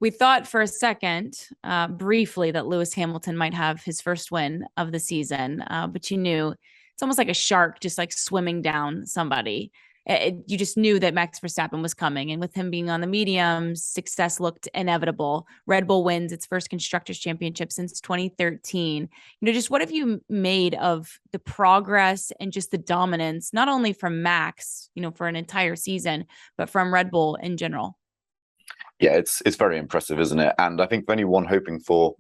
We thought for a second, briefly, that Lewis Hamilton might have his first win of the season, but you knew it's almost like a shark just like swimming down somebody. You just knew that Max Verstappen was coming. And with him being on the mediums, success looked inevitable. Red Bull wins its first Constructors' Championship since 2013. Just what have you made of the progress and just the dominance, not only from Max, for an entire season, but from Red Bull in general? Yeah, it's very impressive, isn't it? And I think for anyone hoping for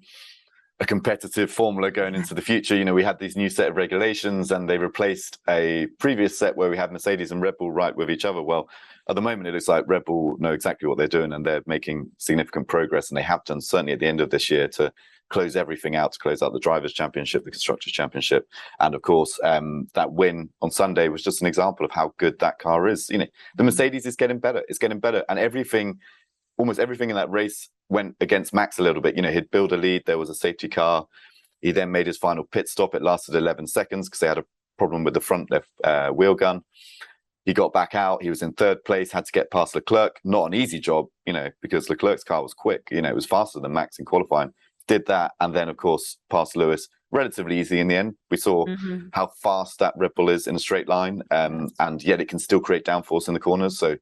a competitive formula going into the future, we had these new set of regulations and they replaced a previous set where we had Mercedes and Red Bull right with each other. Well, at the moment, it looks like Red Bull know exactly what they're doing and they're making significant progress. And they have done certainly at the end of this year to close everything out, to close out the Drivers' Championship, the Constructors' Championship. And of course, that win on Sunday was just an example of how good that car is. The Mercedes is getting better. It's getting better. And almost everything in that race went against Max a little bit. He'd build a lead. There was a safety car. He then made his final pit stop. It lasted 11 seconds because they had a problem with the front left wheel gun. He got back out. He was in third place, had to get past Leclerc. Not an easy job, because Leclerc's car was quick. It was faster than Max in qualifying. Did that. And then, of course, past Lewis. Relatively easy in the end. We saw how fast that Red Bull is in a straight line, and yet it can still create downforce in the corners. So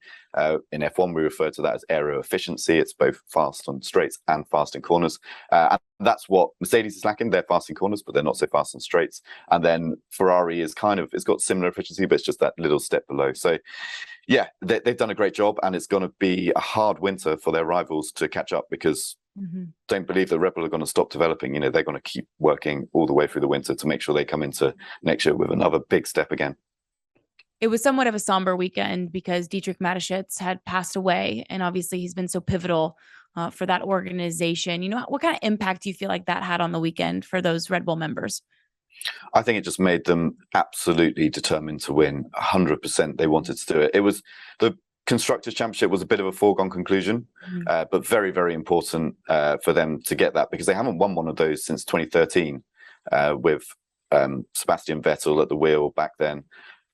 in F1, we refer to that as aero efficiency. It's both fast on straights and fast in corners. And that's what Mercedes is lacking. They're fast in corners, but they're not so fast on straights. And then Ferrari it's got similar efficiency, but it's just that little step below. So yeah, they've done a great job, and it's going to be a hard winter for their rivals to catch up because don't believe that Red Bull are going to stop developing. They're going to keep working all the way through the winter to make sure they come into next year with another big step again. It was somewhat of a somber weekend because Dietrich Mateschitz had passed away, and obviously he's been so pivotal for that organization. What kind of impact do you feel like that had on the weekend for those Red Bull members? I think it just made them absolutely determined to win. 100% they wanted to do it. It was the Constructors' Championship was a bit of a foregone conclusion, but very, very important for them to get that because they haven't won one of those since 2013 with Sebastian Vettel at the wheel back then.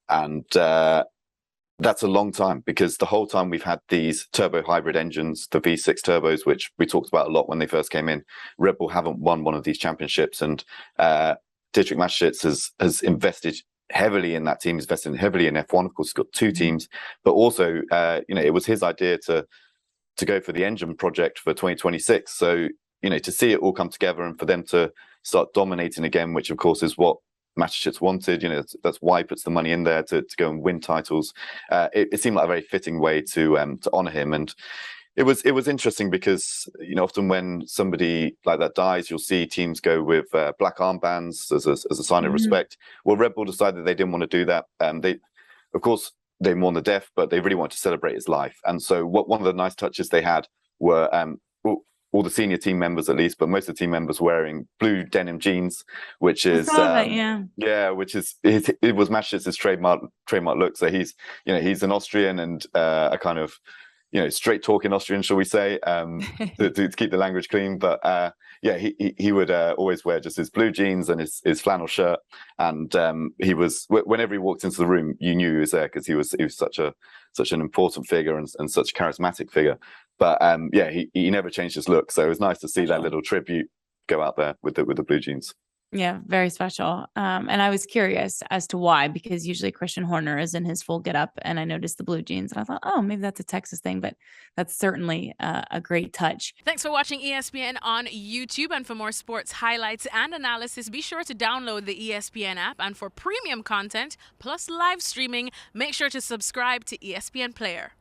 And that's a long time because the whole time we've had these turbo hybrid engines, the V6 turbos, which we talked about a lot when they first came in. Red Bull haven't won one of these championships, and Dietrich Mateschitz has invested heavily in that team. He's invested heavily in F1. Of course, he's got two teams, but also, it was his idea to go for the engine project for 2026. So, to see it all come together and for them to start dominating again, which of course is what Mateschitz wanted. That's why he puts the money in there to go and win titles. It seemed like a very fitting way to honor him. And it was interesting because often when somebody like that dies, you'll see teams go with black armbands as a sign of respect. Well, Red Bull decided they didn't want to do that. They mourn the death, but they really wanted to celebrate his life. And so one of the nice touches they had were all the senior team members, at least, but most of the team members wearing blue denim jeans, which is it was Matschitz's trademark look. So he's an Austrian and a kind of straight talking Austrian, shall we say, to keep the language clean. But he would always wear just his blue jeans and his flannel shirt. And he was, whenever he walked into the room, you knew he was there because he was such an important figure and such a charismatic figure. But he never changed his look. So it was nice to see that little tribute go out there with the blue jeans. Yeah, very special. And I was curious as to why, because usually Christian Horner is in his full getup, and I noticed the blue jeans, and I thought, oh, maybe that's a Texas thing, but that's certainly a great touch. Thanks for watching ESPN on YouTube, and for more sports highlights and analysis, be sure to download the ESPN app, and for premium content plus live streaming, make sure to subscribe to ESPN Player.